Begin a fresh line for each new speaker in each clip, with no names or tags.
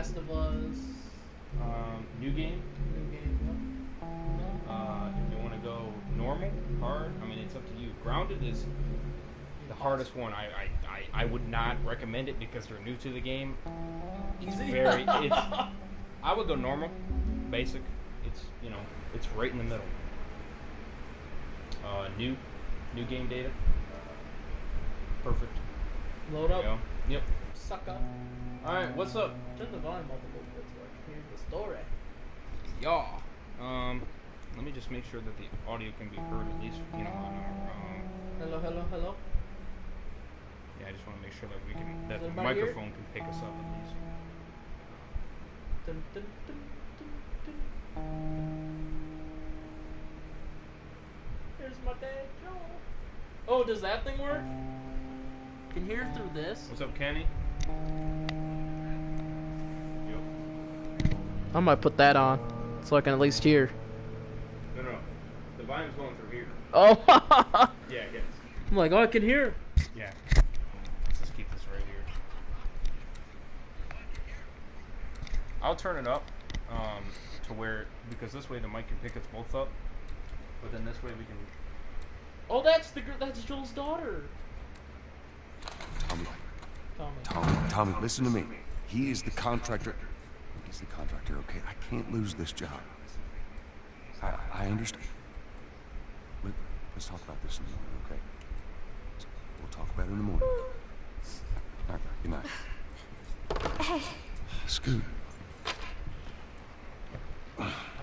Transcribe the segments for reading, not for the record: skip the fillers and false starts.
Last of Us.
New game.
New game.
If you want to go normal, hard, I mean, it's up to you. Grounded is the hardest one. I would not recommend it because they're new to the game. It's very. I would go normal, basic. It's it's right in the middle. New game data. Perfect.
Load up.
Yep.
Suck up.
All right, what's up?
Turn the volume up a little bit so I can hear the story.
Yeah. Let me just make sure that the audio can be heard at least, on our.
Hello.
Yeah, I just want to make sure that that the
Everybody
microphone can pick us up at least.
Dun, dun, dun, dun, dun. Here's my dad, Joe. Oh, does that thing work? Can you hear through this?
What's up, Kenny?
I might put that on so I can at least hear.
No. The volume's going through here.
Oh.
Yeah, I guess.
I'm like, oh, I can hear.
Yeah. Let's just keep this right here. I'll turn it up to where, because this way the mic can pick us both up, but then this way we can.
Oh, that's Joel's daughter.
Tommy, listen to me. He is the contractor. He's the contractor, okay? I can't lose this job. I understand. Let's talk about this in the morning, okay? We'll talk about it in the morning. All right, good night. Scoot.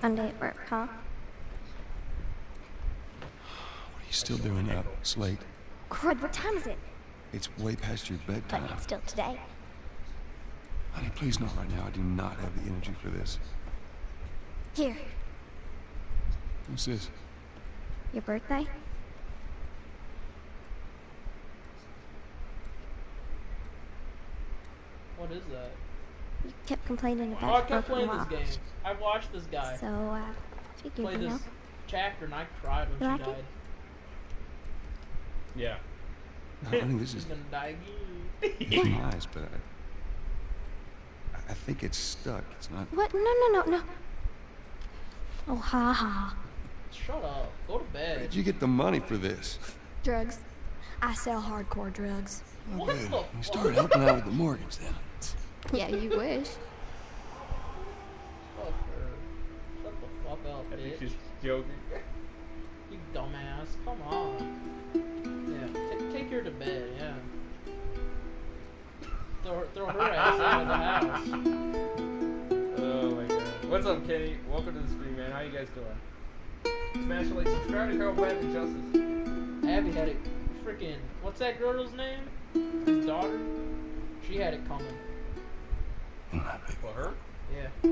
Monday at work, huh?
What are you still doing up? It's late.
Crud, what time is it?
It's way past your bedtime.
But it's still today.
Honey, please not right now. I do not have the energy for this.
Here,
What's this?
your birthday?
What is that?
You kept complaining
Oh, I
about
kept
broken
playing this
walls.
game. I've watched this guy
So, figured,
play
you know.
this chapter, and I cried when
You
she
like it?
died.
Yeah.
Honey, this
She's
is
gonna die again.
it's nice, but I think it's stuck. It's not.
What? No. Oh, ha ha.
Shut up. Go to
Where'd
bed.
you get the money for this?
Drugs. I sell hardcore drugs.
Oh,
What
good.
the
You
fuck?
started helping out with the mortgage then.
Yeah, you wish.
Fuck her. Shut the fuck up,
I think
bitch.
she's joking.
You dumbass. Come on. Yeah, take her to bed, yeah. Throw her ass out of the house.
Oh my god. What's up, Kenny? Welcome to the stream, man. How you guys doing? Smash the like, subscribe to Carl Bad and Justice.
Abby had it freaking. What's that girl's name? His daughter? She had it coming.
For her?
Yeah.
I'm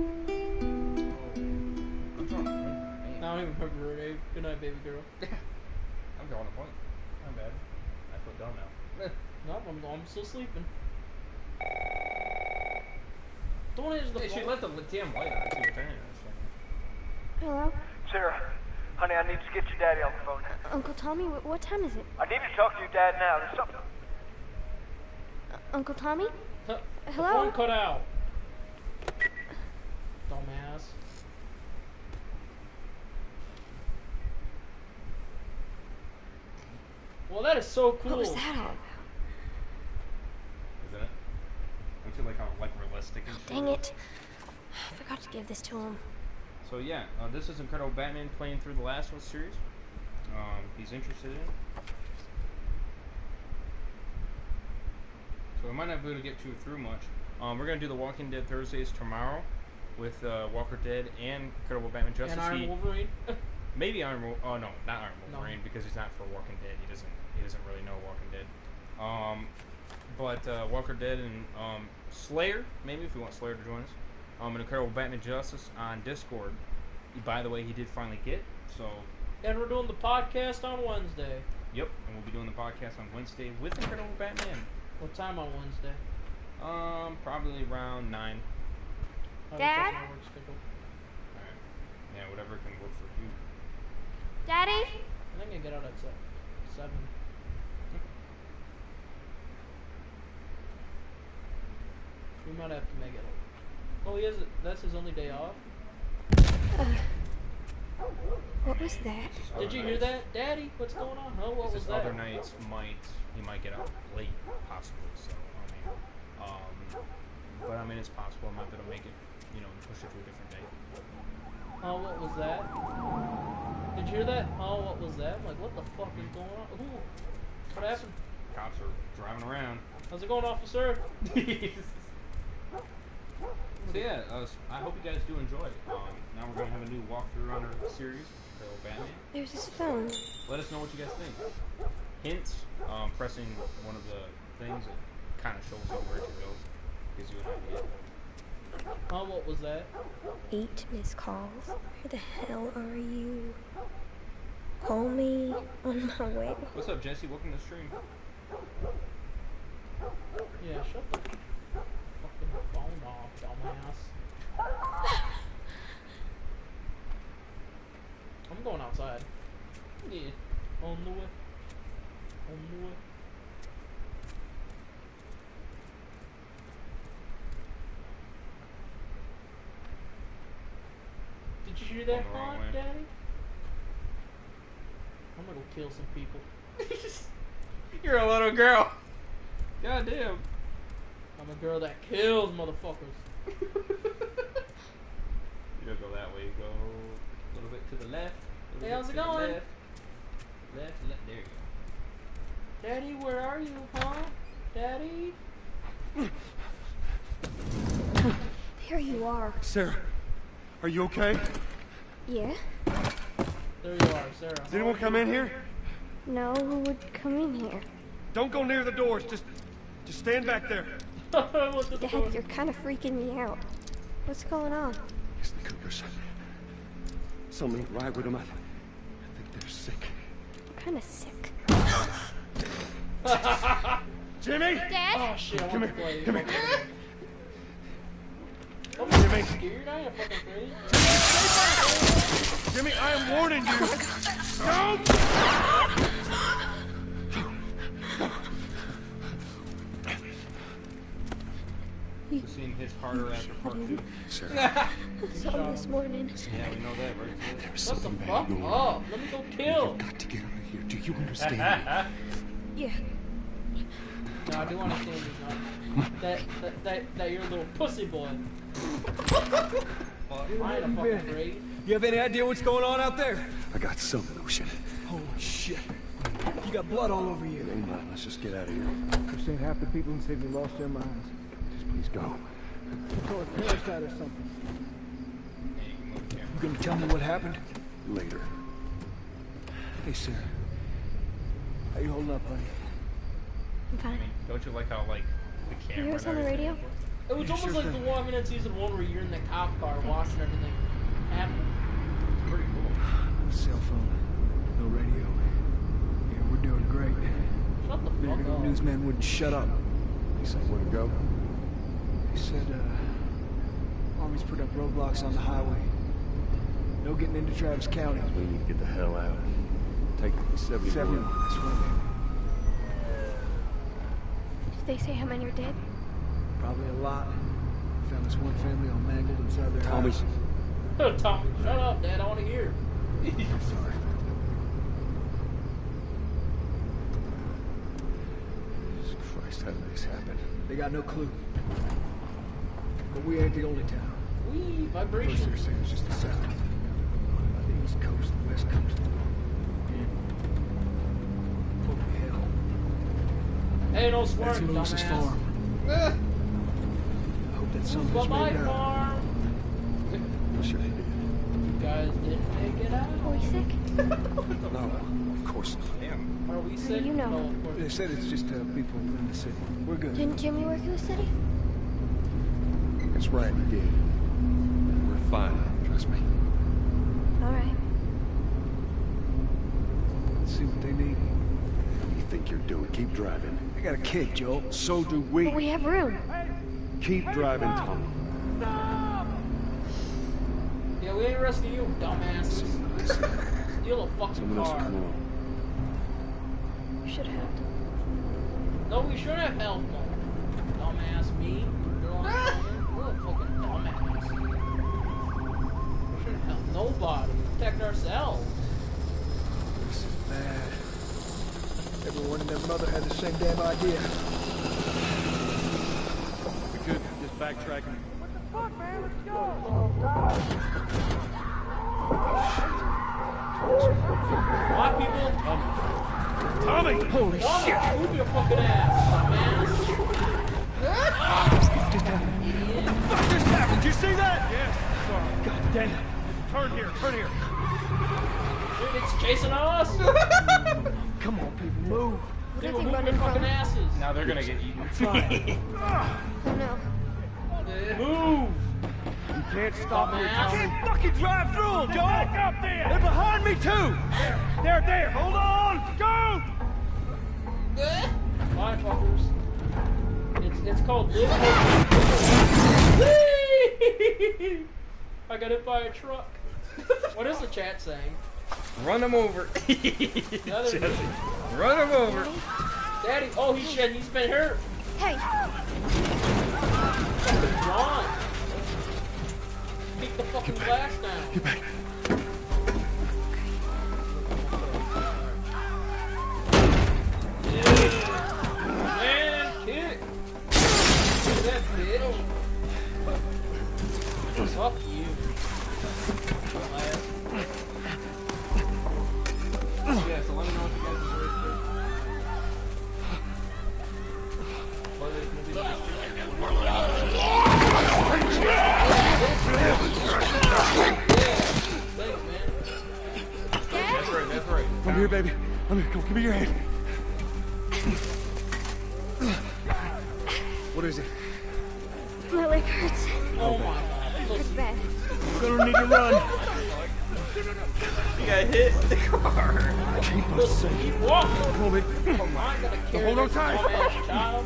trying to remember her name.
I don't even remember her name. Good night, baby girl.
I'm drawing a point. I'm bad. I put down now.
Nope, I'm still sleeping. Don't answer the
Hey, she
phone.
left the damn light on. She was turning this thing.
Hello?
Sarah, honey, I need to get your daddy on the phone.
Uncle Tommy, what time is it?
I need to talk to your dad now. There's something.
Uncle Tommy?
The
Hello?
phone cut out. Dumbass. Well, that is so cool.
What was that all about?
Isn't it? Don't you like how realistic and shit?
Dang it. I forgot to give this to him.
So yeah, this is Incredible Batman playing through the Last of Us series. He's interested in it. So we might not be able to get through much. We're gonna do the Walking Dead Thursdays tomorrow with Walker Dead and Incredible Batman Justice.
And Iron Wolverine.
Maybe Iron Wolverine. Oh no, not Iron
No.
Wolverine because he's not for Walking Dead. He doesn't really know Walking Dead. But Walker Dead and Slayer, maybe if we want Slayer to join us. And Incredible Batman Justice on Discord. By the way, he did finally get, so.
And we're doing the podcast on Wednesday.
Yep, and we'll be doing the podcast on Wednesday with Incredible Batman.
What time on Wednesday?
Probably around 9.
How
Dad?
does that work schedule?
Alright. Yeah, whatever can work for you.
Daddy?
I think I get out at 7. We might have to make it Oh, he has. That's his only day off.
What was that?
Did you hear that, Daddy? What's going on? Huh? What was
His
that?
other nights he might get out late, possibly. So but I mean it's possible. I'm not gonna make it, push it to a different day.
Oh, what was that? Did you hear that? Oh, what was that? I'm like, what the fuck is going on? Ooh, what happened?
Cops are driving around.
How's it going, officer?
So yeah, I hope you guys do enjoy it. Now we're gonna have a new walkthrough on our series, so Batman.
There's his phone.
Let us know what you guys think. Hints, pressing one of the things, it kind of shows you where to go, gives you an idea.
Oh, what was that?
8 missed calls. Where the hell are you? Call me on my way.
What's up, Jesse? Welcome to the stream.
Yeah, shut the fucking phone off, dumbass. I'm going outside. Yeah, on the way. On the way. Did you hear that,
Going the wrong
huh,
way.
Daddy? I'm gonna go kill some people.
You're a little girl. God damn.
I'm a girl that kills motherfuckers.
You don't go that way. You go a little bit to the left.
Hey, how's it going?
Left. Left. There you go.
Daddy, where are you, huh? Daddy?
There you are.
Sarah, are you okay?
Yeah?
There you are, Sarah.
Does anyone come in here?
No, who would come in here?
Don't go near the doors. Just stand back there.
What the fuck?
Dad, you're kind of freaking me out. What's going on?
It's the Cougars. Something ain't right with them. I think they're sick.
I'm kind of sick.
Jimmy!
Dad?
Oh shit, I
Come
want to
here,
play.
come here.
I'm
Jimmy.
scared. I ain't fucking afraid.
Jimmy, I am warning you. Don't!
The scene hits harder after part 2.
Sarah,
I saw him this morning.
Yeah, we know that, right?
there's
What the
something bad
fuck?
going on.
Oh, let me go kill.
You've got to get out of here. Do you understand?
Yeah.
No, I do understand you, man. That you're a little pussy boy. I ain't a fucking afraid.
You have any idea what's going on out there?
I got something, Ocean.
Holy shit. You got blood all over you.
It ain't mine. Let's just get out of here.
You're saying half the people in Sydney lost their minds.
Just please go.
Or a parasite or something.
Yeah, you can move the camera.
You gonna tell me what happened?
Later.
Hey, Sarah. How you holding up, buddy?
I'm fine.
Don't you like how, the
You
camera
hear us
and
on the
everything?
radio?
It was almost like the Walking Dead season 1 where you're in the cop car watching everything happen.
It's pretty cool.
Cell phone. No radio. Yeah, we're doing great.
Shut the
Maybe
fuck
the
up.
newsman wouldn't shut up.
He said where to go?
He said, Army's put up roadblocks on the highway. No getting into Travis County.
We need to get the hell out. Take 71.
71. That's right.
Did they say how many are dead?
Probably a lot. Found this one family all mangled inside their
Tommy.
house.
Tommy, shut up, Dad. I want to hear.
Sorry. Jesus Christ, how did this happen?
They got no clue. But we ain't the only town.
Wee,
First
vibration.
they're saying it's just the south.
The East Coast, the West Coast. Holy hell.
Hey, no
That's
swearing,
who Lewis's
dumbass.
farm. I hope that son
But
was
my
made out.
farm.
I'm sure they did.
You guys didn't make it out.
Are we sick?
No, of course not.
Damn.
Are we sick?
you know?
No, of course.
They said it's just people in the city. We're good.
Didn't Jimmy work in the city?
That's right, he did. We're fine, trust me.
All right.
Let's see what they need.
What do you think you're doing? Keep driving.
I got a kid, Joel.
So do we.
But we have room.
Keep driving, Tom.
Yeah, we ain't arresting you, dumbasses. Steal a fucking
Someone else will
car.
come along.
You should have.
No, we should have helped them. Dumbass me. You're on the phone. What a fucking dumbass. nobody. Protect ourselves.
This is bad. Everyone and their mother had the same damn idea.
We good. Just backtracking.
Fuck, man, let's go!
Why, people?
Tommy!
Holy shit!
Move your fucking ass, man.
What just happened? Did you see that? Yes. Sorry. God damn it. Turn here. Turn here.
Dude, it's chasing us.
Come on, people, move.
Dude,
Nothing
move your
running
fucking
from.
asses.
Now they're gonna get eaten.
Oh no.
Move.
You can't stop me,
Dumbass.
Tommy. Can't fucking drive through them, Joe. Back up there. They're behind me too. There. Hold on. Go.
Bye, fuckers. It's called Whee! I got hit by a truck. What is the chat saying?
Run him over.
Another
Jesse, run him over.
Daddy, oh he's been hurt.
Hey,
Fucking Ron. Kick the fucking glass down.
Get back.
Man, kick. Look at that bitch. Fuck you.
Yeah, so let me know if you guys enjoyed
Thanks, man.
That's right.
Come here, baby. Come here. Come, give me your hand. What is it?
my leg hurts.
Oh my god.
It's bad.
We're gonna need to run.
You got hit with the car.
Keep us safe.
Keep walking.
Come on, baby.
I ain't gonna carry
Hold on
this
tight.
dumbass child.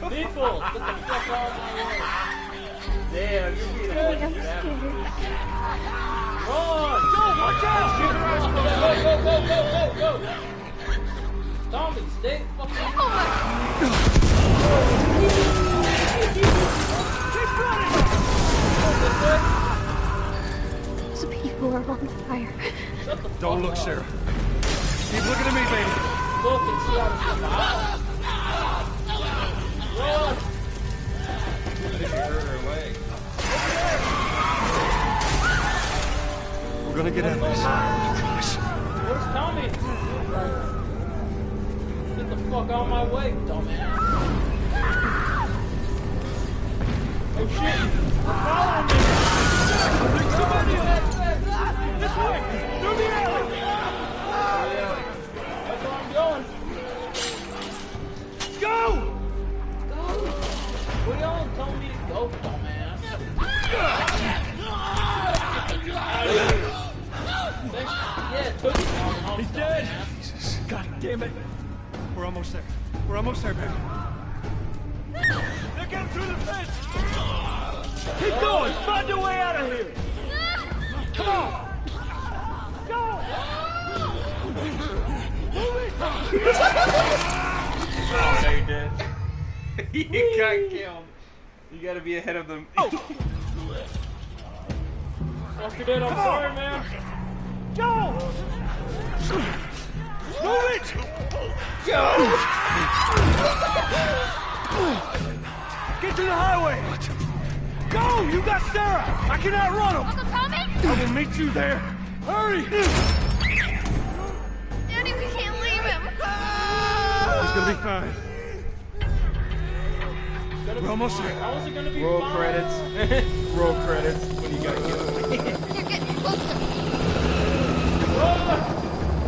People, get the fuck out of my way.
Damn, you're being
Hey, I'm scared.
Run! Go, watch out! Go! Tommy, stay fucking.
Those people are on fire.
Shut the fuck
Don't look,
up.
Sarah. Keep looking at me, baby.
Look and see how to survive. Run!
I think you hurt her leg.
We're gonna get out of this. I promise.
Where's Tommy? Get the fuck out of my way, dumbass. Oh shit! They're following me! Somebody! This way! Through the alley! That's where I'm going.
Go.
Where y'all telling me to go, dumbass? Yeah, it took you long enough,
He's dead.
dumbass.
God damn it. We're almost there. We're almost there, baby.
They're getting through the fence. Keep going. Find your way out of here. Come on. Go. Move it.
Oh, no, you're dead. You got killed. You gotta be ahead of them.
Fuck you did, I'm sorry, man.
Go. Move it.
Go!
Get to the highway. Go. You got Sarah. I can outrun them.
Uncle Tommy?
I will meet you there. Hurry.
Daddy, we can't leave him.
It's gonna be fine. We're almost there.
How is it gonna be
Roll
fine?
credits. Roll credits when you gotta kill them.
You're getting closer.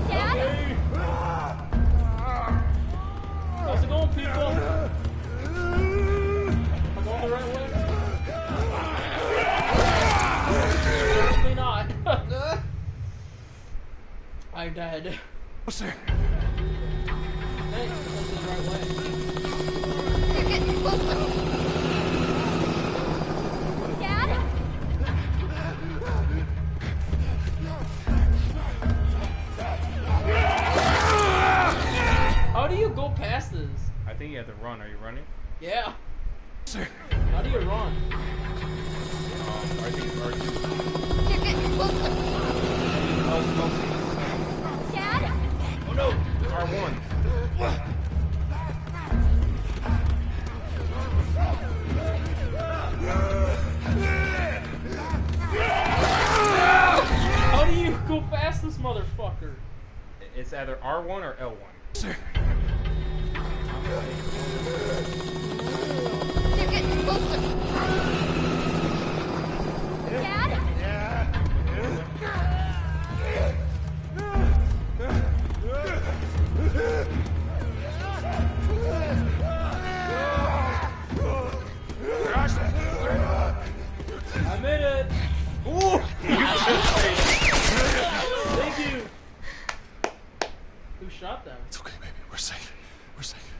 Dad?
Hey. How's it going, people? I'm going the right way? Certainly not. I died.
Almost there.
Thanks, I'm going the right way.
You're getting closer. Dad?
How do you go past this?
I think you have to run. Are you running?
Yeah.
Sir.
How do you run?
I think it's R2.
You're getting closer. Dad?
Oh no! R1.
How do you go past this motherfucker?
It's either R1 or L1.
Sir.
They're getting closer. Dad?
I made it.
Ooh!
Thank you. Who shot them?
It's okay, baby. We're safe. We're safe.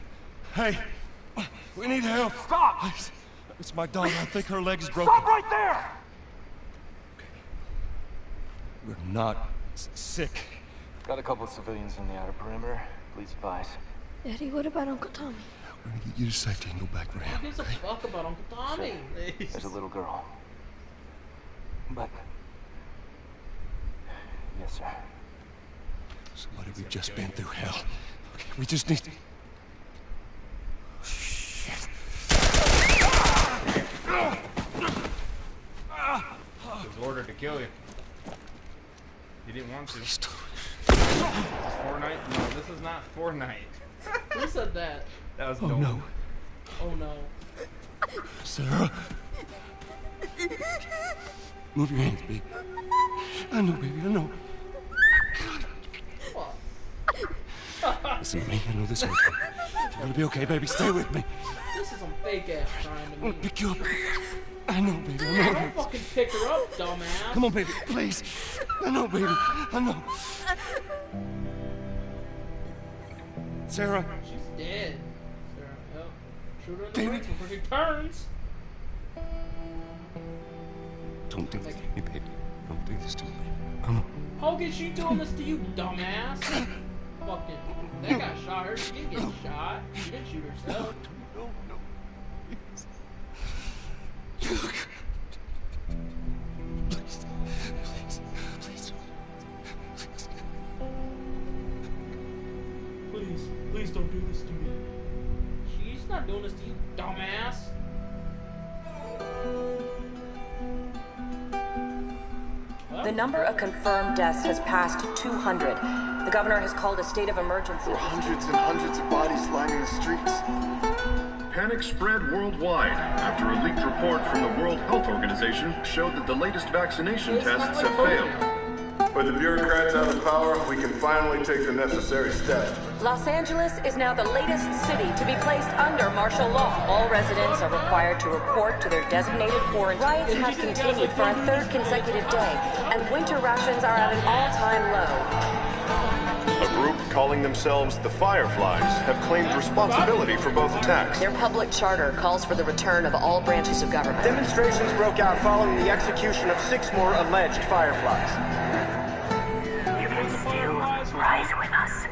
Hey, we need help.
Stop!
Please. It's my daughter. I think her leg is broken.
Stop right there!
We're not sick.
Got a couple of civilians in the outer perimeter. Please advise.
Daddy, what about Uncle Tommy?
We're gonna get you to safety and go back for
Who
him.
gives a fuck about Uncle Tommy?
There's a little girl. But... Yes, sir.
Somebody, we've just been through hell. Okay, we just need... Shit.
He was ordered to kill you. He didn't want to.
Please don't.
Fortnite? No, this is not Fortnite.
Who said that?
That was
Oh
Nolan.
no.
Oh no.
Sarah. Move your hands, baby. I know, baby, I know.
Fuck.
Listen to me, I know this hurts you. You're gonna be okay, baby. Stay with me.
This is some fake ass trying to
I'm gonna
me.
pick you up. I know, baby, I know.
Don't fucking pick her up, dumbass.
Come on, baby, please. I know, baby, I know. Sarah.
She's dead. Sarah, yep. Shoot her in the
Baby.
brakes before she turns.
Don't do this to me, baby. Don't do this to me. Come on.
How is she doing this to you, dumbass? Fucking. That guy shot her. She didn't get shot. She didn't shoot herself.
No, no. Please. Please. Please.
Please. Please don't do this to me. She's not doing this to you, dumbass.
The number of confirmed deaths has passed 200. The governor has called a state of emergency.
There are hundreds and hundreds of bodies lining the streets.
Panic spread worldwide after a leaked report from the World Health Organization showed that the latest vaccination tests have failed.
With the bureaucrats out of power, we can finally take the necessary steps.
Los Angeles is now the latest city to be placed under martial law. All residents are required to report to their designated quarantine. Riots have continued for a third consecutive day, and winter rations are at an all-time low.
A group calling themselves the Fireflies have claimed responsibility for both attacks.
Their public charter calls for the return of all branches of government.
Demonstrations broke out following the execution of 6 more alleged Fireflies.
You can still rise with us.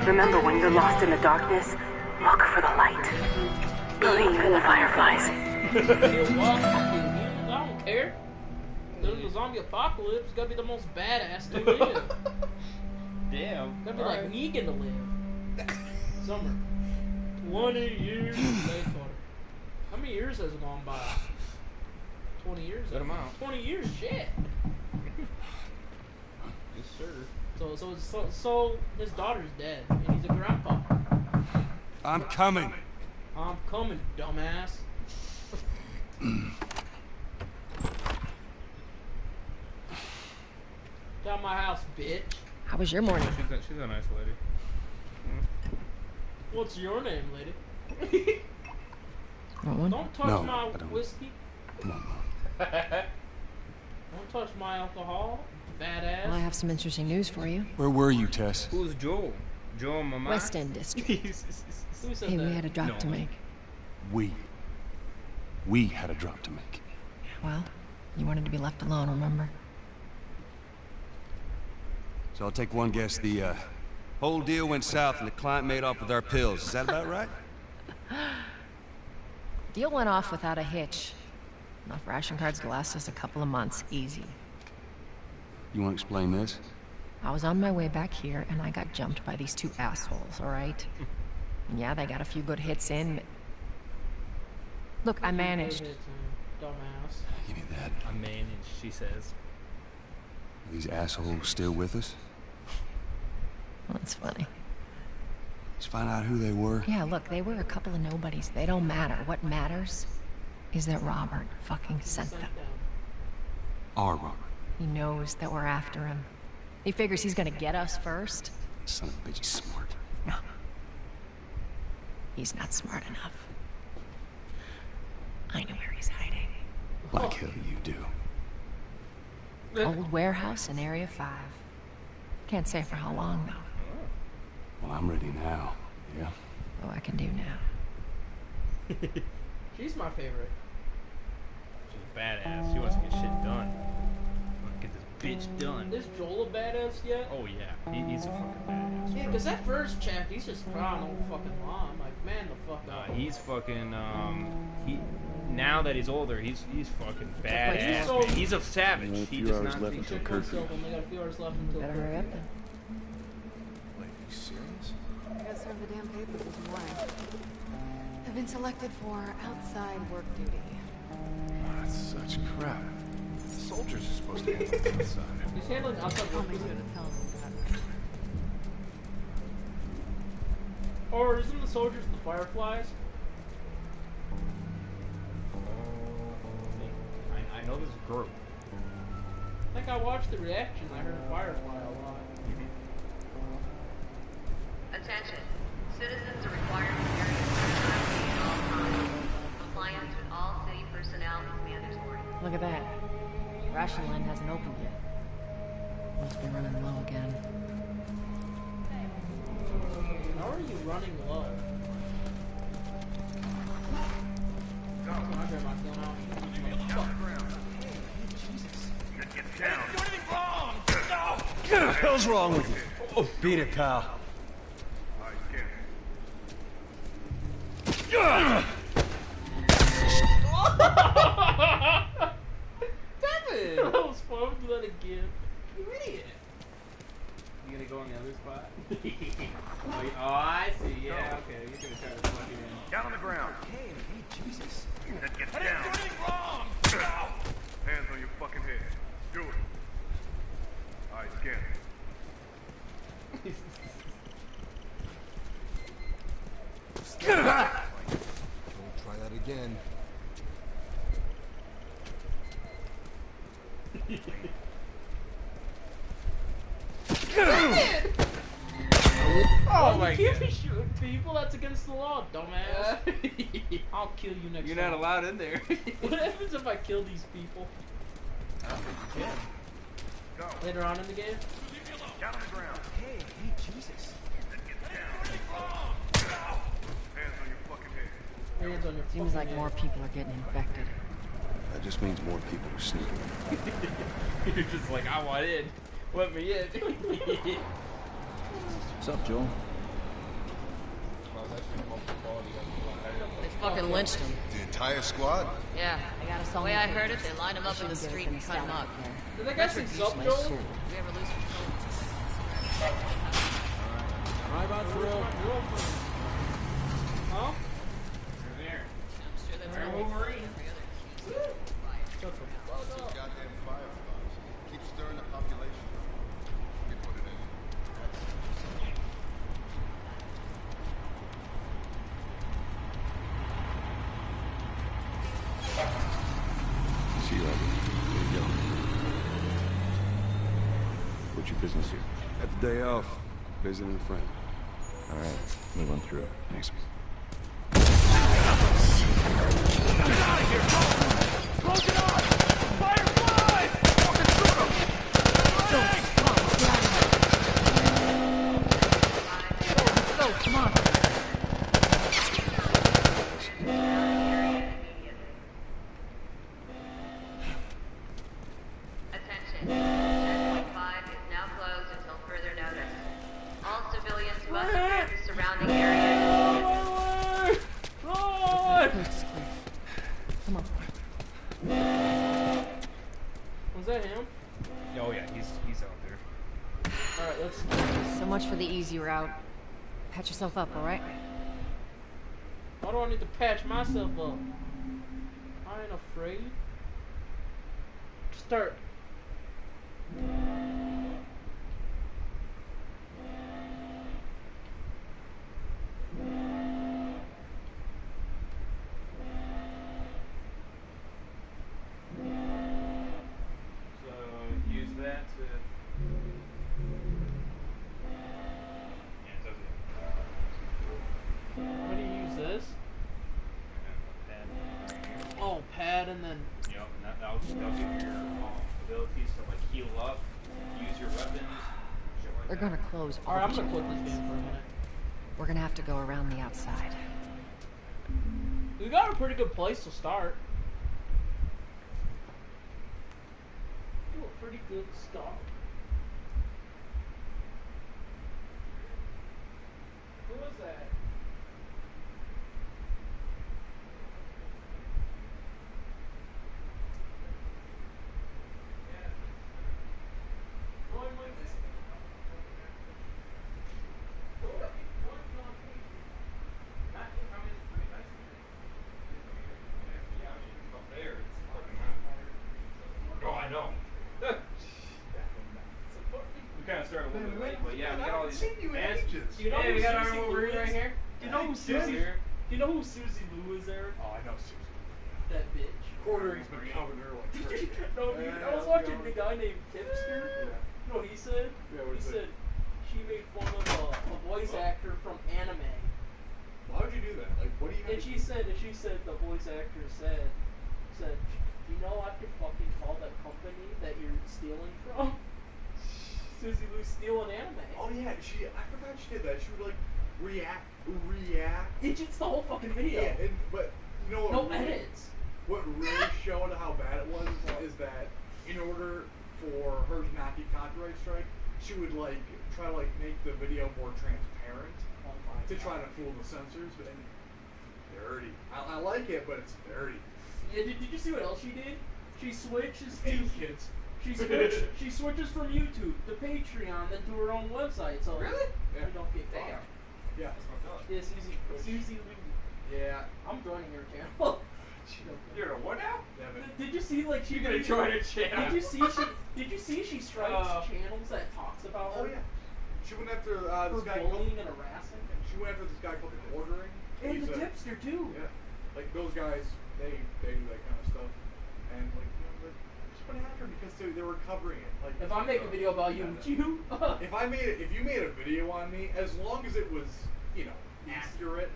Remember, when you're lost in the darkness, look for the light. Believe in the Fireflies.
I don't care. There's a zombie apocalypse. It's gotta be the most badass to live.
Damn.
Gotta be like Negan to live. Summer. 20 years later. How many years has gone by? 20 years?
Good amount.
20 years? Shit.
Yes, sir.
So his daughter's dead, and he's a grandpa.
I'm coming.
I'm coming, dumbass. Down my house, bitch.
How was your morning?
She's a nice lady.
What's your name, lady?
Want one?
Don't touch
No,
my
I don't.
whiskey.
Come on, Mom.
Don't touch my alcohol, badass.
Well, I have some interesting news for you.
Where were you, Tess?
Who's Joel? Joel Mama?
West End District.
Who said
Hey,
that?
we had a drop to make.
We had a drop to make.
Well, you wanted to be left alone, remember?
So I'll take one guess. The whole deal went south and the client made off with our pills. Is that about right?
Deal went off without a hitch. Enough ration cards to last us a couple of months, easy.
You want to explain this?
I was on my way back here, and I got jumped by these two assholes, all right? And yeah, they got a few good hits in. Look, I managed.
Dumbass.
Give me that.
I managed, she says.
Are these assholes still with us?
That's funny.
Let's find out who they were.
Yeah, look, they were a couple of nobodies. They don't matter. What matters is that Robert fucking sent them.
Our Robert.
He knows that we're after him. He figures he's gonna get us first.
Son of a bitch, he's smart.
No. He's not smart enough. I know where he's hiding.
Like hell you do.
Old warehouse in Area 5. Can't say for how long, though.
Well, I'm ready now. Yeah?
Oh, I can do now.
She's my favorite.
She's a badass. She wants to get shit done. Get this bitch done.
Is Joel a badass yet?
Oh yeah, he's a fucking badass.
Yeah, because that first chap, he's just crying old fucking mom. Like, man, the fuck up.
He's fucking, now that he's older, he's fucking badass,
so,
man. He's a savage. He does not
They got a few hours left until
Better hurry up then.
Wait, are you serious?
I gotta serve the damn papers this morning. I've been selected for outside work duty.
Oh, that's such crap. The soldiers are supposed to handle the inside.
He's handling outside work duty. Or isn't the soldiers the Fireflies?
I know this group.
I think I watched the reaction. I heard Firefly a lot.
Attention. Citizens are required to carry a at all times. Compliance with all city personnel is mandatory.
Look at that. Ration line hasn't opened yet. Must be running low again.
How are you running low?
What the hell's wrong with you? Oh, beat it, pal.
Damn it! I was supposed to let it give. You idiot.
You gonna go on the other spot? Oh, I see. Yeah, okay. You're gonna try to plug it in.
Down on the ground.
Hey, Jesus.
Then get
I didn't
down.
do anything wrong!
Hands on your fucking head. Do it. Alright, scan it.
Don't try that again.
Oh my god. You can't be shooting people. That's against the law, dumbass. I'll kill you next time.
You're not allowed in there.
What happens if I kill these people? Later on in the game?
Down on the ground.
Hey, Jesus.
Then get down. Hands on your fucking head.
Hands on your
Seems like
fucking
more
head.
people are getting infected.
That just means more people are sneaking.
You're just like, I want in. Let me in.
What's up, Joel?
They fucking lynched him.
The entire squad?
Yeah. The way I heard it, they lined him up in the street and cut him up.
Did that guy say sup, Joel?
We ever lose control?
Right about through.
Huh?
You're there.
I'm sure that's
Where
how
Wolverine?
Shut the fuck
Those
up.
goddamn fireflies. Keep stirring the population. We put it in.
See you later. There you go. What's your business here? Had the day off. Visiting a friend.
All right, move on through.
Thanks.
Get out of here! Close it off! Fireflies! Fucking shoot them!
Go, come on.
Attention. 10.5 is now closed until further notice. All civilians must clear the surrounding area.
Come on.
Was that him?
Oh yeah, he's out there.
Alright, let's...
So much for the easy route. Patch yourself up, alright?
Why do I need to patch myself up? I ain't afraid. Start.
So use that to. Yeah, it does it.
How do you use this? Oh, pad and then.
Yep, and that'll give your abilities to like heal up, use your weapons, shit like
They're
that.
gonna close all
Alright, I'm
the
gonna quit this
channels.
game for a minute.
We're gonna have to go around the outside.
We got a pretty good place to start. A pretty good start. Who was that?
Oh, I know. We kind of started a little bit late, but yeah, we got all these.
You know
Hey, we got our
Susie
over
Lou
here
is?
right here.
Do you know who Susie? Do you know who Susie Lou is, Eric?
Oh, I know Susie.
That bitch.
Quartering's been coming her like crazy.
No, dude, I was watching the guy named Tipster. You know what he said?
Yeah, what
he
he
said she made fun of a voice actor from anime.
Why would you do that? Like, what do you have
And she said the voice actor said, you know I could fucking call that company that you're stealing from? Susie Lou stealing anime.
Oh yeah, I forgot she did that. She would like react.
It's just the whole fucking video.
Yeah, but you know what?
No
really,
edits.
What really showed how bad it was is that in order for her to not get copyright strike, she would like try to like make the video more transparent to try to fool the censors, but dirty. I like it, but it's dirty.
Yeah, did you see what else she did? She switches
Hey,
to
kids.
She switches from YouTube to Patreon, then to her own website. So
Really?
you don't get
Damn.
fucked.
Yeah.
Yeah, Susie Lou.
Yeah.
I'm joining her channel.
You're a what now?
Did you see like
You're gonna join her channel?
Did you see she strikes channels that talks about her?
Oh yeah. She went after
for
this guy.
bullying and harassing.
She went after this guy called the Ordering.
And the Tipster too.
Yeah. Like those guys, they do that kind of stuff, and like just went after him because they were covering it. Like
if I make a video about you, would you?
if you made a video on me, as long as it was accurate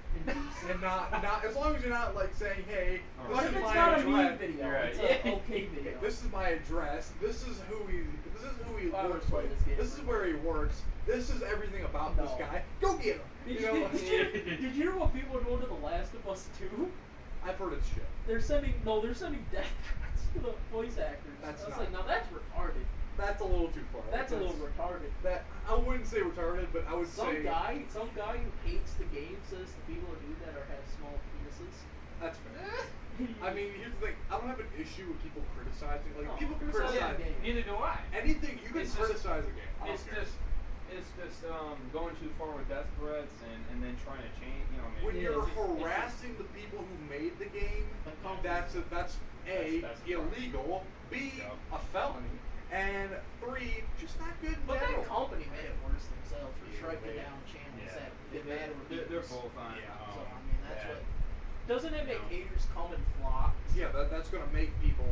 and not as long as you're not like saying, hey, this is my
not
address.
a mean video.
Right.
It's an okay video.
This is my address. This is who he works
play
with.
this game.
This is where he works. This is everything about this guy. Go get him.
Did you hear what people are doing to The Last of Us 2?
I've heard it's shit.
They're sending death threats to the voice actors.
That's
I was
not.
like, now that's retarded.
That's a little too far.
That's a little retarded.
That I wouldn't say retarded, but I would
Some
say
guy who hates the game says the people who do that have small penises.
that's fair. I mean, here's the thing. I don't have an issue with people criticizing. Like
No,
people can
criticize
criticize
the game.
Neither do I.
anything. You can
It's just-
criticize a game. I don't
It's
care.
just going too far with death threats and then trying to change. You know, what I mean,
When you're
it's just-
harassing the people who made the game, that's
that's
illegal. B,
Yep.
a felony, and 3, just not good in
But
general.
that company made it worse themselves for striking down channels
Yeah.
that did bad reviews.
They're both on.
So I mean, that's
bad.
what. Doesn't it make haters come in flocks?
Yeah, that's gonna make people.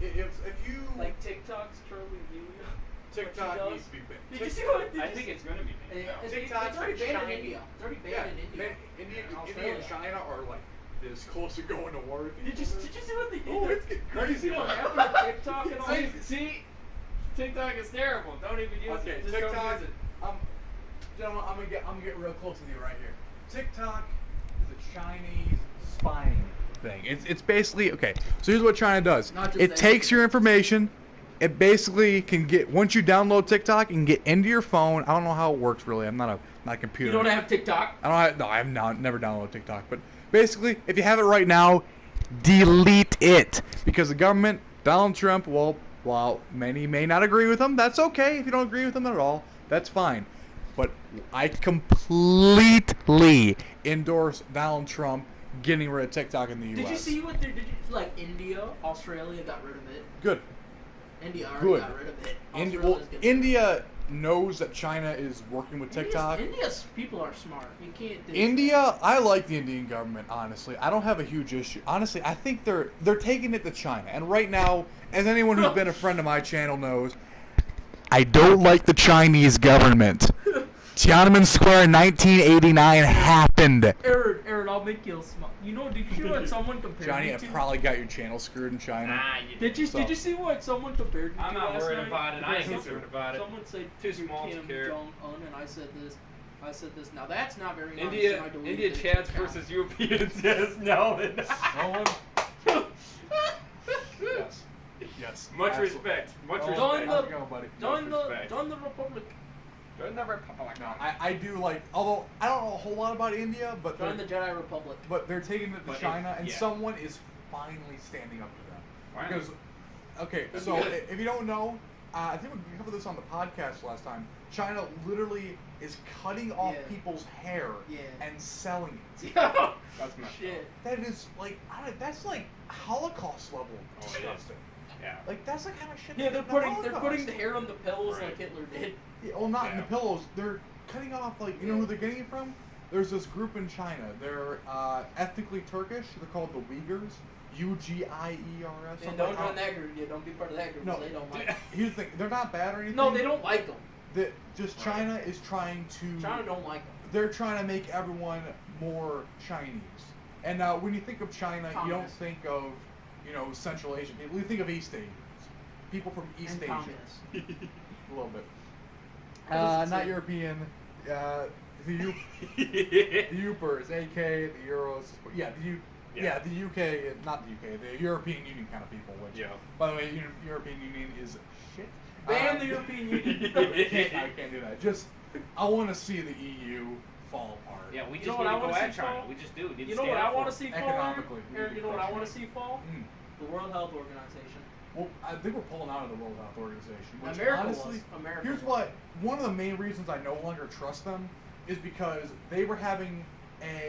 If you
Like TikTok's Charlie Amelia.
TikTok
does.
needs to be banned.
Did you see what?
I think it's gonna be.
TikTok's
It's already banned in
China.
India. It's already banned
Yeah,
in India.
India
And
and China are like this close to going to war.
Did you see what they did?
Oh, it's getting
Did you
crazy.
see what happened with TikTok and all?
See, TikTok is terrible. Don't even use
Okay,
it. Just don't
TikTok.
use it.
Gentlemen, I'm gonna get real close with you right here. TikTok is a Chinese spying thing. It's basically okay. So here's what China does. It takes your information. It basically can get once you download TikTok, it can get into your phone. I don't know how it works really. I'm not a computer.
You don't have TikTok?
I have never downloaded TikTok. But basically, if you have it right now, delete it because the government, Donald Trump, well, while many may not agree with him, that's okay. If you don't agree with him at all, that's fine. But I completely endorse Donald Trump getting rid of TikTok in the U.S.
Did you see what they did? Like India, Australia got rid of it.
Good.
India already got rid of it.
India knows that China is working with TikTok.
India's people are smart. You can't.
India, I like the Indian government. Honestly, I don't have a huge issue. Honestly, I think they're taking it to China. And right now, as anyone who's been a friend of my channel knows, I don't like the Chinese government. Tiananmen Square in 1989 happened.
Aaron, I'll make you smart. You know, did you see what someone compared
Johnny,
me
I
to?
probably got your channel screwed in China.
Did you see what someone compared me to?
I'm not
last
worried
night?
about it. I ain't concerned about it.
Someone said
Too small to
Kim
care.
Jong-un, and I said this. Now that's not very nice.
India,
and I deleted
India
it.
chats versus Europeans. Yes, no.
Yes.
Much
Absolutely.
respect. Much respect.
Join
How's it going, buddy?
the Republic.
Join the Republic.
No, I do like, although I don't know a whole lot about India, but
Join the Jedi Republic.
But they're taking it to
But
China, and
yeah.
someone is finally standing up to them.
Why?
Because, okay, so if you don't know, I think we covered this on the podcast last time. China literally is cutting off people's hair and selling it.
That's messed
Shit.
That is like, that's like Holocaust level disgusting.
Yeah.
Like that's the kind of shit.
Yeah,
that
they're
Holocaust.
putting the hair on the pillows like Hitler did.
Yeah, well, not in the pillows. They're cutting off, like, you know who they're getting it from? There's this group in China. They're ethnically Turkish. They're called the Uyghurs. U-G-I-E-R-S.
And don't join that group. Yeah, don't be part of that group.
No,
They don't like.
here's the thing. They're not bad or anything.
No, they don't like them.
China is trying to.
China don't like them.
They're trying to make everyone more Chinese. And now, when you think of China, you don't think of, Central Asian people. You think of East Asians. People from East Asia. A little bit. Not European. The Upers, aka the Euros. Yeah, the UK, not the UK, the European Union kind of people. Which, by the way, European Union is shit.
Ban the European Union.
I can't do that. I want to see the EU fall apart.
Yeah, we just need to go at China. We just do.
You know what I want to see fall?
Economically.
Aaron, you know what I want to see fall? The World Health Organization.
Well, I think we're pulling out of the World Health Organization. Which
America
here's what, one of the main reasons I no longer trust them is because they were having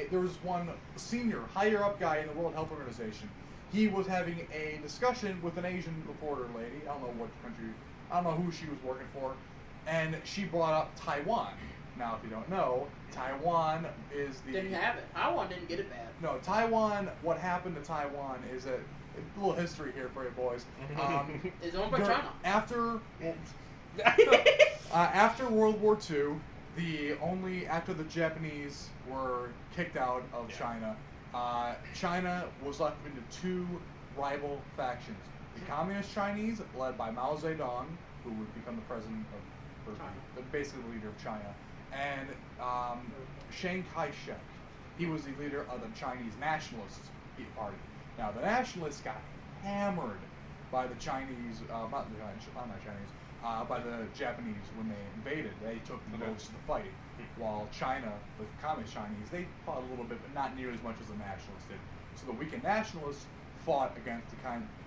there was one senior, higher up guy in the World Health Organization. He was having a discussion with an Asian reporter lady. I don't know what country, I don't know who she was working for. And she brought up Taiwan. Now, if you don't know, Taiwan is the...
Didn't have it. Taiwan didn't get it bad.
No, Taiwan, what happened to Taiwan is that, a little history here for you boys.
It's owned by China.
After World War II, after the Japanese were kicked out of China, China was left into two rival factions. The Communist Chinese, led by Mao Zedong, who would become the president of, basically the leader of China, and Chiang Kai-shek. He was the leader of the Chinese Nationalist Party. Now, the Nationalists got hammered by the Chinese, by the Japanese when they invaded. They took most of the fight. While China, the Communist Chinese, they fought a little bit, but not nearly as much as the Nationalists did. So the weakened Nationalists fought against the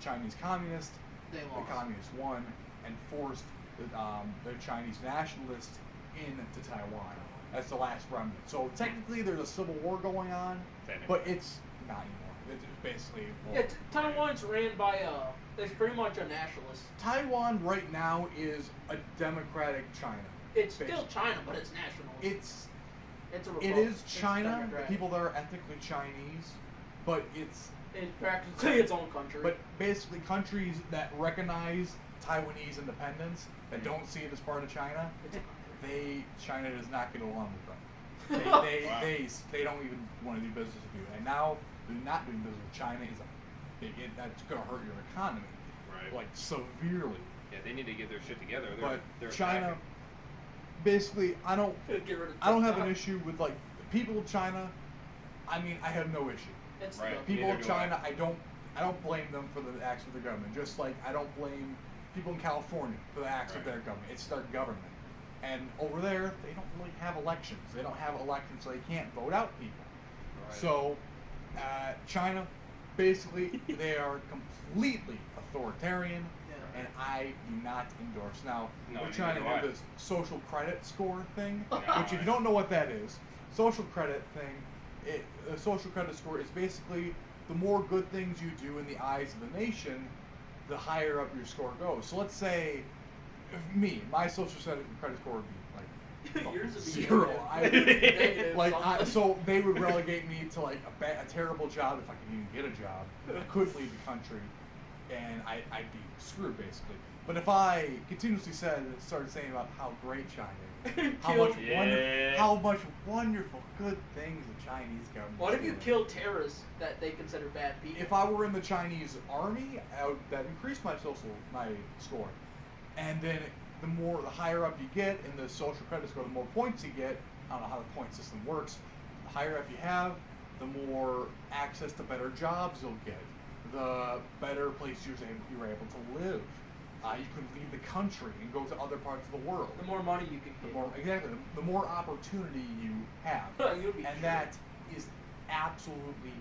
Chinese Communists. The Communists won and forced the Chinese Nationalists into Taiwan. That's the last remnant. So technically there's a civil war going on, but it's not anymore. It's basically...
Taiwan's ran by it's pretty much a nationalist.
Taiwan right now is a democratic China.
It's still China, but it's nationalist. It's a republic.
It is China, the people that are ethnically Chinese, but it's
practically its own country.
But basically countries that recognize Taiwanese independence, that don't see it as part of China, China does not get along with them. They don't even want to do business with you. And now, not doing business with China is that's going to hurt your economy, like severely.
Yeah, they need to get their shit together. They're
China,
attacking.
Basically, I don't have an issue with like people of China. I mean, I have no issue. People of China, I don't blame them for the acts of the government. Just like I don't blame people in California for the acts of their government. It's their government. And over there, they don't really have elections. They don't have elections, so they can't vote out people. So, China, basically, they are completely authoritarian. and I do not endorse. Now,
No,
we're trying to
neither do
do
I.
this social credit score thing,
No,
which if you don't know what that is, social credit thing, a social credit score is basically the more good things you do in the eyes of the nation, the higher up your score goes. So let's say, my social credit score would be like
Yours would be
0.
negative.
So they would relegate me to like a terrible job if I could even get a job. I couldn't leave the country, and I'd be screwed basically. But if I continuously started saying about how great China is, how much wonderful good things the Chinese government.
What if you killed terrorists that they consider bad people?
If I were in the Chinese army, that increased my score, and then the higher up you get in the social credit score, the more points you get. I don't know how the point system works. The higher up you have, the more access to better jobs you'll get. The better place you're able to live. You can leave the country and go to other parts of the world.
The more money you can get.
The more opportunity you have. And that is absolutely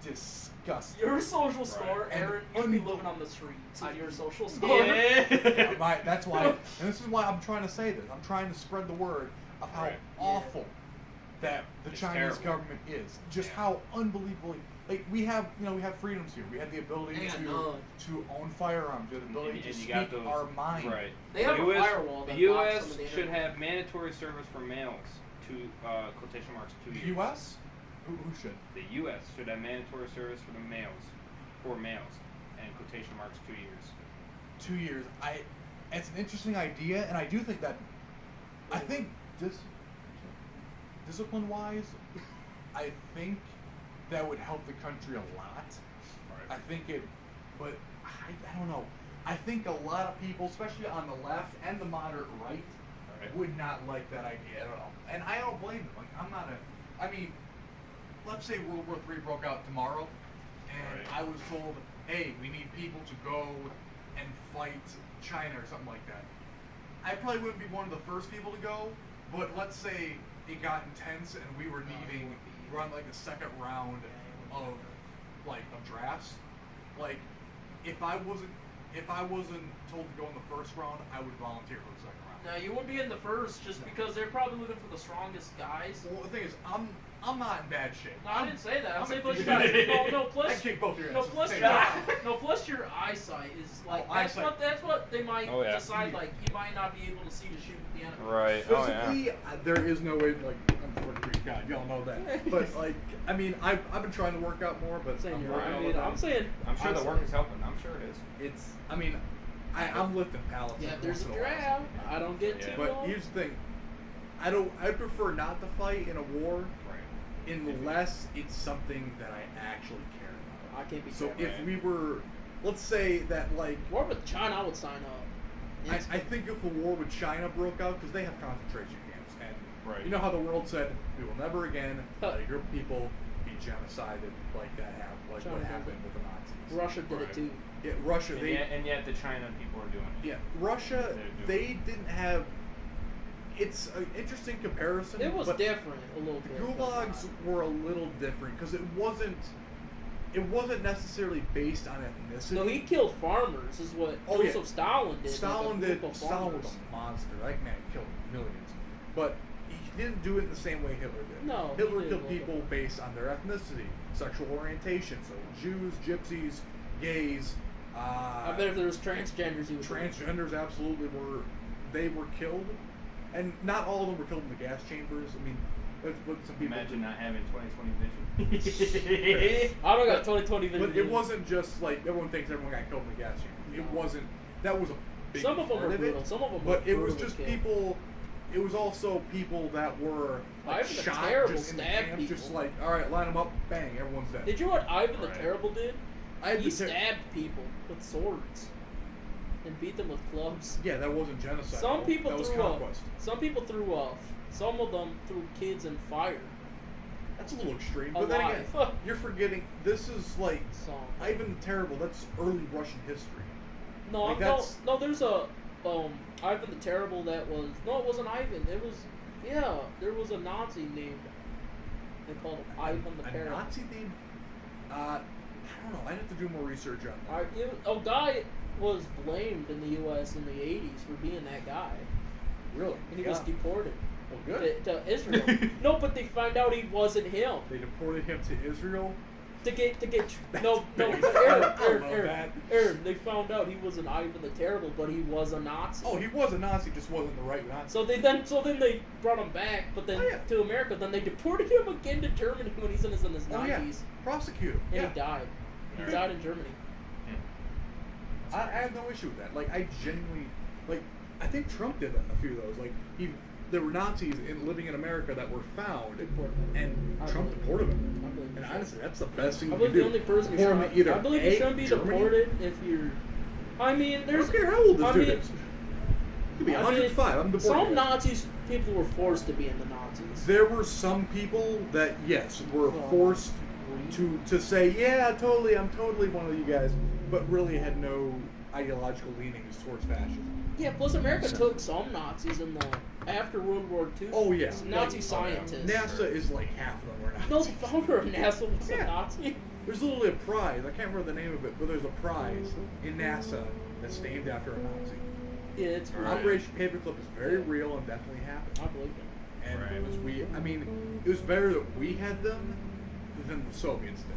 disgusting.
Your social score, Aaron, you'd be living on the streets on your social score.
Yeah. That's why, and this is why I'm trying to say this. I'm trying to spread the word of how awful that the Chinese government is. Just how unbelievably, like we have freedoms here. We have the ability to own firearms. We have the ability to speak our mind.
Right.
They have a firewall.
The U.S. should have mandatory service for males to quotation marks 2 years.
The U.S. Who should?
The U.S. should have mandatory service for males, and quotation marks 2 years.
2 years. It's an interesting idea, and I do think that. I think discipline-wise, I think that would help the country a lot. Right. I think it, but I don't know. I think a lot of people, especially on the left and the moderate right, would not like that idea at all. And I don't blame them. Like I'm not a. I mean, let's say World War III broke out tomorrow, and I was told, hey, we need people to go and fight China or something like that. I probably wouldn't be one of the first people to go, but let's say it got intense and we were needing to run like the second round of drafts. Like if I wasn't told to go in the first round, I would volunteer for the second round.
No, you wouldn't be in the first just because they're probably looking for the strongest guys.
Well, the thing is, I'm not in bad shape.
No, I didn't say that. I'm saying plus
I kick both your asses.
Plus your eyesight is like that's what they might decide. Like you might not be able to see to shoot the enemy.
Right.
Physically, there is no way. Like I'm 43. God, y'all know that. But like, I mean, I've been trying to work out more, but
I'm saying
I'm sure the work is helping. I'm sure it is.
It's. I mean, I'm lifting pallets.
Yeah, there's a draft. I don't get too.
But here's the thing. I prefer not to fight in a war. Unless it's something that I actually care about.
I can't be.
So if we were, let's say that like
war with China, I would sign up.
I think if a war with China broke out, because they have concentration camps, and you know how the world said we will never again let a group of people be genocided like that what happened with the Nazis.
Russia did it too.
Yeah, Russia.
And yet the China people are doing it.
Yeah, Russia. They didn't have. It's an interesting comparison.
It was different a little bit.
Gulags were a little different because it wasn't necessarily based on ethnicity.
No, he killed farmers, is what Joseph Stalin did.
Stalin was a monster. That man killed millions, but he didn't do it in the same way Hitler did.
No,
Hitler killed people based on their ethnicity, sexual orientation. So Jews, gypsies, gays.
I bet if there was transgenders, he would.
Transgenders absolutely were. They were killed. And not all of them were killed in the gas chambers. I mean, what some people
imagine not having 20/20 vision.
I don't got 20/20 vision.
But it wasn't just like everyone thinks everyone got killed in the gas chamber. It wasn't. That was a big
some of them
part
were
of
brutal.
it.
Some of them
but
were
it was just
killed.
people. It was also people that were like, shot
Terrible
just in the
stab
camp,
people.
just like, all right, line them up, bang, everyone's dead.
Did you know what Ivan the Terrible did? He
stabbed
people with swords and beat them with clubs.
Yeah, that wasn't genocide.
Some people
that was
threw
conquest.
Some people threw off. Some of them threw kids in fire.
That's a little extreme. But then again, you're forgetting this is like Ivan the Terrible. That's early Russian history.
No,
like,
no. There's a Ivan the Terrible that was it wasn't Ivan. It was there was a Nazi named. They called him Ivan the Terrible.
A Nazi named. I don't know. I have to do more research on that.
A guy was blamed in the U.S. in the 80s for being that guy.
Really?
And he was deported.
Well, good.
To Israel. No, but they found out he wasn't him.
They deported him to Israel?
To get no,
big.
Aaron, they found out he wasn't Ivan the Terrible, but he was a Nazi.
Oh, he was a Nazi, just wasn't the right Nazi.
So then they brought him back, but then to America. Then they deported him again to Germany when he's in his 90s.
Yeah. Prosecute him.
And he died. He died in Germany.
I have no issue with that. Like, I genuinely, like, I think Trump did a few of those. Like, there were Nazis living in America that were found, and Trump deported them. And honestly, that's the best thing you can do.
The only person who I believe you shouldn't be deported if you're. I mean, there's.
I don't care how old this dude is. He could be 105. I'm deported.
Some Nazis, people were forced to be in the Nazis.
There were some people that, yes, were forced to say, yeah, totally, I'm totally one of you guys, but really had no ideological leanings towards fascism.
Yeah, plus America took some Nazis in the after World War II.
Oh yeah,
Nazi scientists.
NASA is like half of them were Nazis.
No, the founder of NASA was a Nazi.
There's literally a prize. I can't remember the name of it, but there's a prize in NASA that's named after a Nazi.
Yeah, it's
Operation Paperclip is very real and definitely happened.
I believe it.
And it was it was better that we had them than the Soviets did.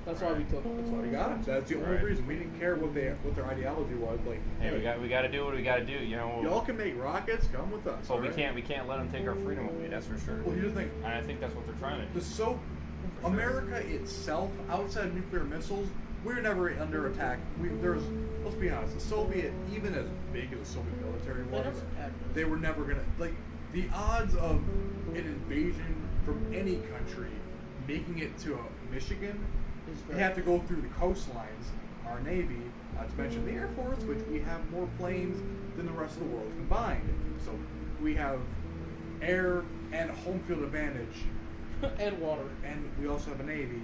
That's why we took them.
That's why we got them. That's the only reason. We didn't care what their ideology was. Like,
hey, we got to do what we got to do. You know.
Y'all can make rockets. Come with us.
But we can't let them take our freedom away. That's for sure.
Well, here's the thing.
And I think that's what they're trying to do.
America itself, outside of nuclear missiles, we were never under attack. Let's be honest. The Soviet, even as big as the Soviet military was, they were never gonna the odds of an invasion from any country making it to Michigan. They have to go through the coastlines, our Navy, not to mention the Air Force, which we have more planes than the rest of the world combined. So we have air and home field advantage.
And water.
And we also have a Navy.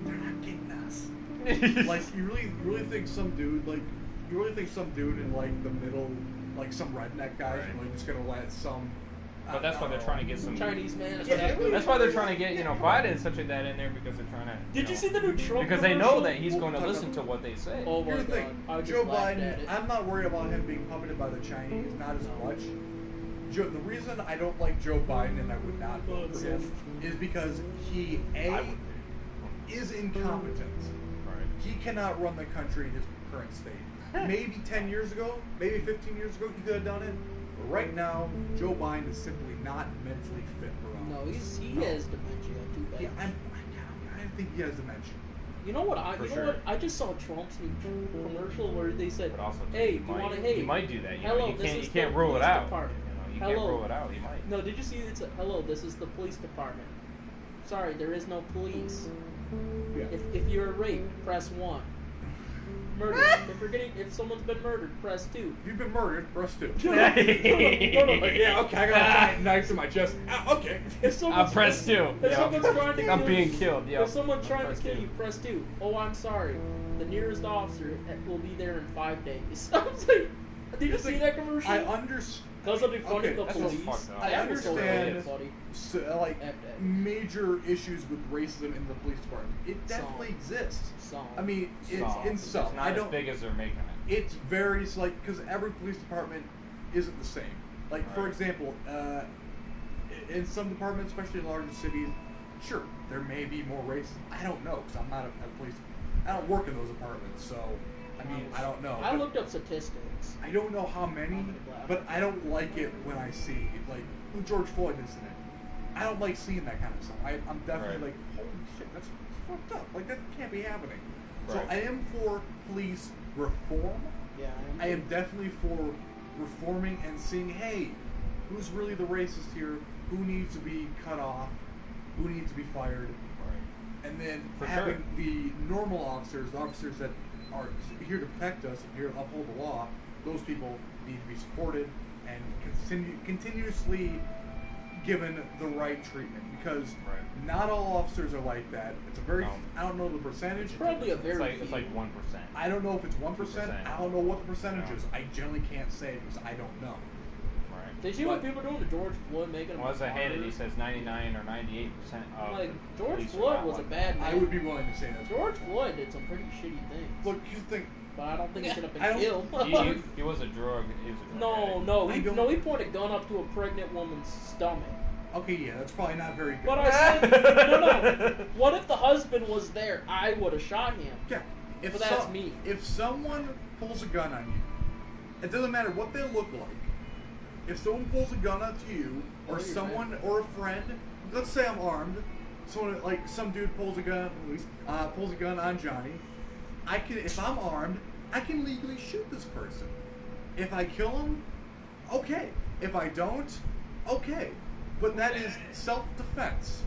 They're not getting us. Like, you really think some dude, in like the middle, like some redneck guy is really just gonna let some.
But that's why they're trying to get some
Chinese man.
That's why they're trying to get Biden such a that in there because they're trying to.
Did you see the new Trump?
Because they know that he's going to listen to what they say.
Oh my
Here's the thing. Joe Biden. I'm not worried about him being puppeted by the Chinese. Not as much. The reason I don't like Joe Biden and I would not vote for him is because he is incompetent.
Right.
He cannot run the country in his current state. Maybe 10 years ago, maybe 15 years ago, he could have done it. But right now, Joe Biden is simply not mentally fit for office.
No, he has dementia. Too bad.
Yeah, I think he has dementia.
You know what? I just saw Trump's new commercial where they said, "Hey, do you want to? Hey,
he might do that.
Hello,
you can't rule it out. You
hello.
can't rule it out. He might.
No, did you see? It's hello. This is the police department. Sorry, there is no police.
Yeah.
If you're raped, press 1. Murder. If someone's been murdered, press 2.
If you've been murdered, press 2.
No,
yeah, okay, I got a giant knife to my chest. Okay.
If someone's
press 2.
If someone's trying to kill
I'm being killed. Yeah.
If someone's trying to kill you, press 2. Oh, I'm sorry. The nearest officer will be there in 5 days. I was like, did you see that commercial?
I understand.
Because of the funny the police.
I understand major issues with racism in the police department. It definitely exists. I mean, it's in some.
It's not as big as they're making it.
It varies, because every police department isn't the same. Like, for example, in some departments, especially in larger cities, sure, there may be more racism. I don't know, because I'm not a police. I don't work in those departments, so I mean, I don't know.
I looked up statistics.
I don't know how many, but I don't like it when I see like the George Floyd incident. I don't like seeing that kind of stuff. I'm definitely like, holy shit, that's fucked up. Like, that can't be happening. Right. So I am for police reform.
Yeah,
I am definitely for reforming and seeing, hey, who's really the racist here? Who needs to be cut off? Who needs to be fired?
Right.
And then having the normal officers, the officers that are here to protect us and here to uphold the law, those people need to be supported and continuously given the right treatment, because not all officers are like that. It's a very, I don't know the percentage.
It's probably a very
it's like 1%.
I don't know if it's 1%. I don't know what the percentage is. I generally can't say because I don't know.
Did you see what people are doing to George Floyd, making him?
Well, as I hated, he says 99 or 98% of.
Like, George Floyd was a bad man.
I would be willing to say that.
George Floyd did some pretty shitty things.
Look, you think
but I don't think he should have been killed.
He was a drug. He was a drug
No, he pointed a gun up to a pregnant woman's stomach.
Okay, yeah, that's probably not very good.
But I said, no. What if the husband was there? I would have shot him.
Yeah,
but that's me.
If someone pulls a gun on you, it doesn't matter what they look like. If someone pulls a gun up to you, or someone, or a friend, let's say I'm armed, someone like some dude pulls a gun, pulls a gun on Johnny. If I'm armed, I can legally shoot this person. If I kill him, okay. If I don't, okay. But that is self-defense.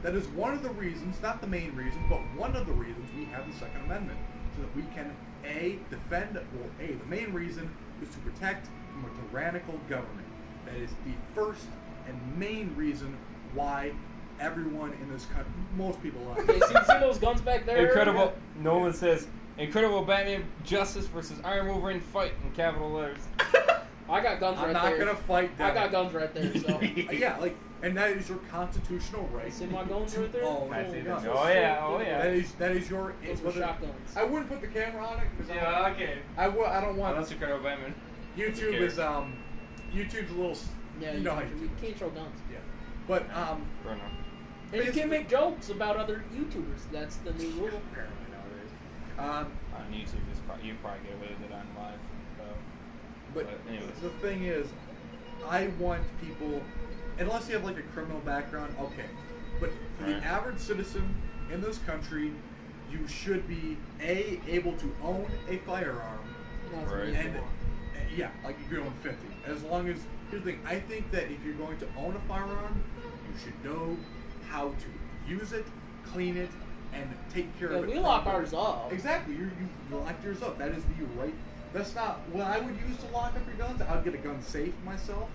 That is one of the reasons, not the main reason, but one of the reasons we have the Second Amendment. So that we can, defend, the main reason is to protect from a tyrannical government. That is the first and main reason why everyone in this country, most people are.
Okay, see those guns back there?
Incredible. Nolan says, Incredible Batman Justice versus Iron Wolverine fight in capital letters.
I got guns right there.
I'm not gonna fight them.
I got guns right there, so.
Yeah, and that is your constitutional right.
See my guns right there?
Oh
yeah.
That is your.
Those were shotguns.
I wouldn't put the camera on it because
okay.
I don't want.
That's Incredible Batman.
YouTube is YouTube's a little.
Yeah,
you know how
you can't show guns.
Yeah, but
and you can't make jokes about other YouTubers. That's the new rule.
Apparently nowadays.
On YouTube, you probably get away with it on live.
But
anyways.
The thing is, I want people, unless you have like a criminal background, okay. But for the average citizen in this country, you should be able to own a firearm, and yeah, like you could own 50. As long as here's the thing, I think that if you're going to own a firearm, you should know how to use it, clean it, and take care of it.
We lock ours up.
Exactly, you lock yours up. That is the right. That's not what I would use to lock up your guns. I'd get a gun safe myself,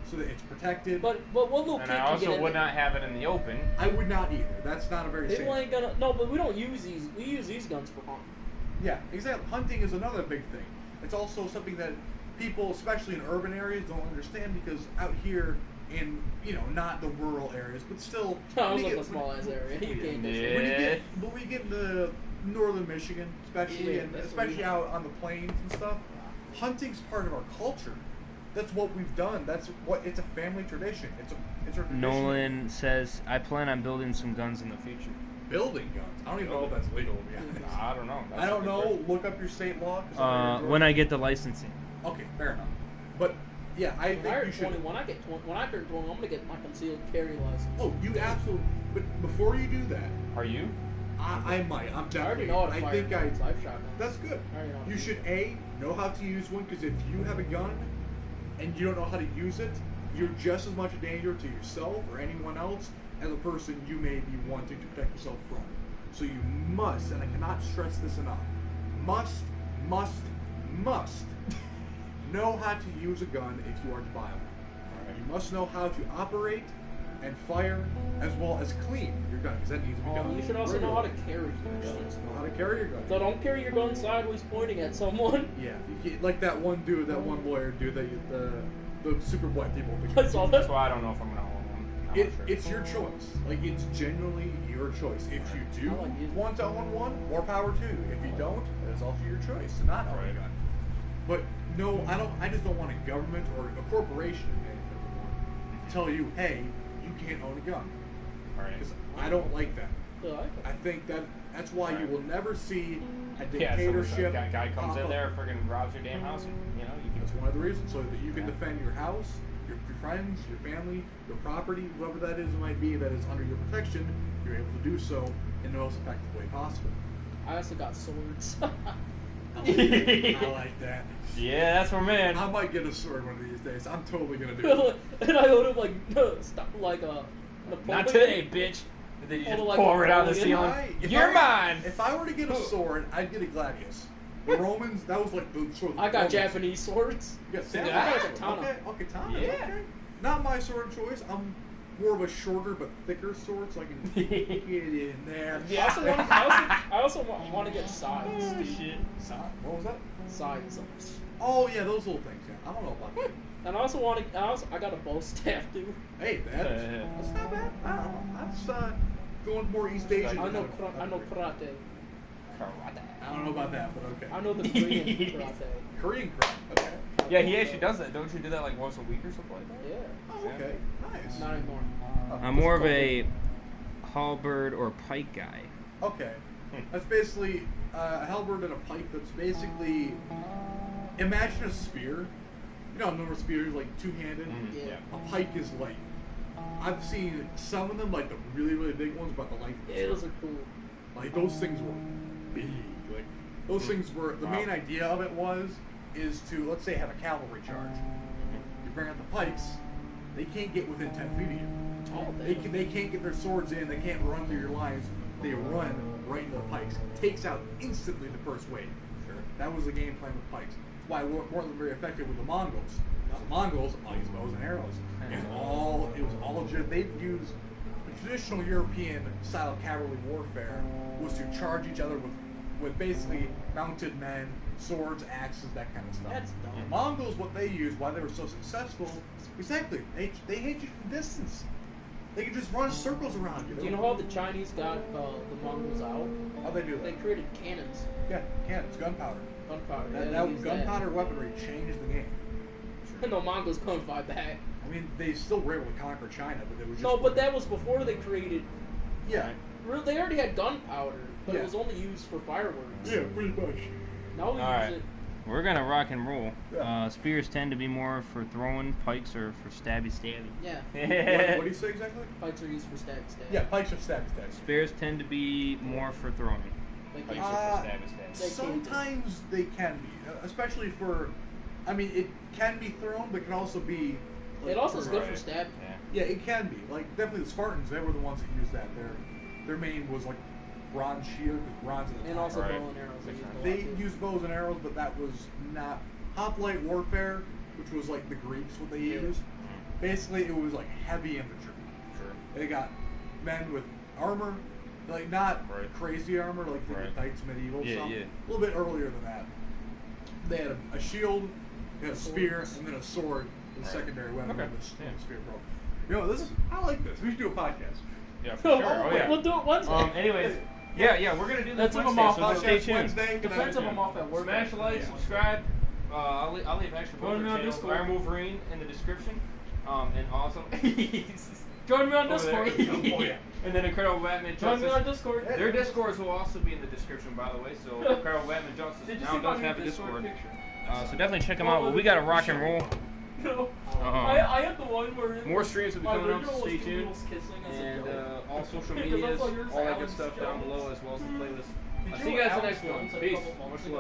so that it's protected.
But what little kid
and I also would not have it in the open.
I would not either. That's not a very safe.
People ain't gonna. No, but we don't use these. We use these guns for hunting.
Yeah, exactly. Hunting is another big thing. It's also something that people, especially in urban areas, don't understand because out here in not the rural areas, but still.
I was like a small ass area. You can't
But we get into northern Michigan, especially out on the plains and stuff. Hunting's part of our culture. That's what we've done. It's a family tradition. It's a tradition.
Nolan says, I plan on building some guns in the future.
Building guns? I don't even know if that's legal.
I don't know.
I don't know. Look up your state law.
When I get the licensing.
Okay, fair enough. But yeah, I think you should.
When I turn 20, I'm gonna get my concealed carry license.
Oh, you absolutely. But before you do that,
are you?
I might. I'm definitely.
I think
I've shot. That's good. You should know how to use one because if you have a gun and you don't know how to use it, you're just as much a danger to yourself or anyone else as a person you may be wanting to protect yourself from. So you must, and I cannot stress this enough, must know how to use a gun if you are to buy one. You must know how to operate and fire as well as clean your gun because that needs to be done.
You should also know how to carry your guns.
Know how to carry your gun.
So don't carry your gun sideways pointing at someone.
Yeah, like that one dude, that one lawyer dude, the super black people.
That's
why I don't know if I'm gonna hold one.
It's your choice. Like it's genuinely your choice. If you do want to own one, more power to you. If you don't, it's also your choice to not own a gun. But no, I don't. I just don't want a government or a corporation tell you, hey, you can't own a gun. Because I don't like that. I think that's why you will never see a dictatorship.
Yeah, guy comes in there, friggin' robs your damn house.
That's one of the reasons, so that you can defend your house, your friends, your family, your property, whoever that is might be that is under your protection. You're able to do so in the most effective way possible.
I also got swords.
I like that.
Yeah, that's my man.
I might get a sword one of these days. I'm totally gonna do it.
And I owed him like
not today, bitch. And then you just pour it out of the ceiling. You're mine.
If I were to get a sword, I'd get a gladius. The Romans, that was like the sword.
I got Japanese swords.
You got
I got a katana.
Okay, katana.
Yeah.
Okay. Not my sword choice. I'm more of a shorter but thicker sword, so I can get in there.
Yeah. I also want to get sides.
Oh, shit.
What was that?
Sides.
Oh yeah, those little things. Yeah, I don't know about that.
And I also I got a bow staff too.
Hey, that's not bad. I don't know. That's going more East Asian.
I know karate.
Karate.
I don't know about that, but okay.
I know the Korean karate.
Korean karate. Okay.
Yeah, he actually does that. Don't you do that like once a week or something like that?
Yeah.
Oh, okay. Nice.
Not anymore.
I'm more of a halberd or pike guy.
Okay. That's basically a halberd and a pike. That's basically, imagine a spear. You know, normal spears like two-handed.
Yeah.
A pike is like, I've seen some of them like the really really big ones, but the length.
Yeah, those are cool.
Like those things were big. Like those things were. The main idea of it is to, let's say, have a cavalry charge. You bring out the pikes. They can't get within 10 feet of you.
Oh,
They can't get their swords in. They can't run through your lines. They run right into the pikes. It takes out instantly the first wave. Sure. That was the game plan with pikes. That's why it wasn't very effective with the Mongols. The Mongols all used bows and arrows. It was all just, they'd use the traditional European style of cavalry warfare was to charge each other with basically mounted men, swords, axes, that kind of stuff.
That's dumb.
The Mongols, what they used, why they were so successful, exactly, they hit you from distance. They could just run circles around you.
Do you know how the Chinese got the Mongols out?
How'd they do that?
They created cannons.
Yeah, cannons, gunpowder.
Gunpowder.
That gunpowder weaponry changed the game.
And the Mongols couldn't fight back.
I mean, they still were able to conquer China, but they were just...
No, but that was before they created...
Yeah.
They already had gunpowder, but
Yeah.
it was only used for fireworks.
Yeah, pretty much.
Now we use it...
We're gonna rock and roll. Spears tend to be more for throwing, pikes are for stabby stabby.
Yeah.
What do you say exactly?
Pikes are used for stab.
Yeah, pikes are stabby stabby.
Spears tend to be more for throwing. Pikes are for stabby stabby.
Sometimes they can be, especially for... I mean, it can be thrown, but it can also be...
It also is good for stabbing.
Yeah, it can be. Like, definitely the Spartans, they were the ones that used that. Their main was, like, bronze shield, because bronze is...
And also bow and arrows.
They used bows and arrows, but that was not... Hoplite warfare, which was, like, the Greeks, what they used. Basically, it was, like, heavy infantry.
Sure.
They got men with armor, like, not crazy armor, like the Knights medieval stuff. A little bit earlier than that. They had a shield, they had a spear, and then a sword. The secondary weapon with the spear broke. You know, I like this. We should do a podcast.
Yeah, for sure. Oh, yeah.
We'll do it Wednesday.
Anyways, yeah, we're gonna do that
That's
Wednesday,
if I'm off.
so stay tuned.
Wednesday.
Depends if I'm off at work.
Smash like, subscribe. I'll leave extra
Join me on
channels,
Discord.
Iron Wolverine in the description. And also,
join me on Discord.
Oh, yeah. And then Incredible Batman Justice.
Join me on Discord.
Their Discords will also be in the description, by the way. So Incredible Batman Justice now does have a Discord. So definitely check them out. But we got to rock and roll.
No. I had the one where
more streams will be coming up, so stay tuned.
And
all social medias, all that good stuff down below, as well as the playlist. I'll see you guys in the next one. Peace. Much love.